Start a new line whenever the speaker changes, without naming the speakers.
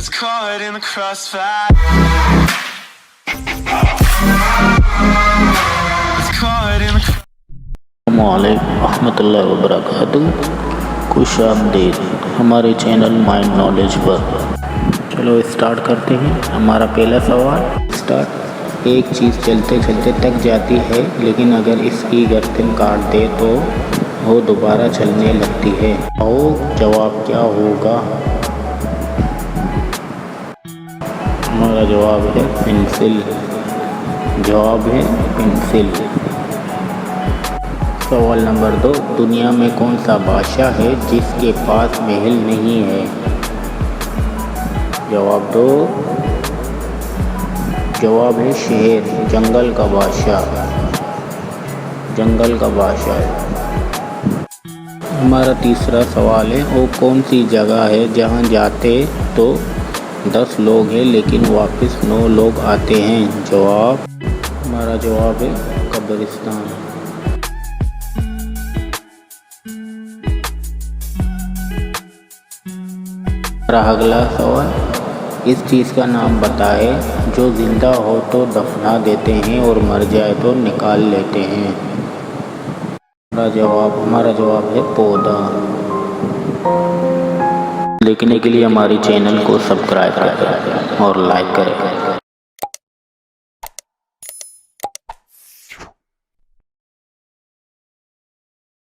It's caught in the crossfire. It's caught in the
रहमतुल्लाहि व बरकातुहू। खुश आमदीद हमारे चैनल माइंड नॉलेज पर। चलो स्टार्ट करते हैं। हमारा पहला सवाल स्टार्ट। एक चीज़ चलते चलते थक जाती है, लेकिन अगर इसकी गर्दन काट दे तो वो दोबारा चलने लगती है। और जवाब क्या होगा? हमारा जवाब है पेंसिल। जवाब है पेंसिल। सवाल नंबर 2। दुनिया में कौन सा बादशाह है जिसके पास महल नहीं है? जवाब दो। जवाब है शेर, जंगल का बादशाह। जंगल का बादशाह। हमारा तीसरा सवाल है, वो कौन सी जगह है जहाँ जाते तो 10 लोग हैं लेकिन वापस 9 लोग आते हैं? जवाब। हमारा जवाब है कब्रिस्तान। अगला सवाल, इस चीज़ का नाम बताए जो जिंदा हो तो दफना देते हैं और मर जाए तो निकाल लेते हैं? हमारा जवाब है पौधा। देखने के लिए हमारी चैनल को सब्सक्राइब करें और लाइक करें।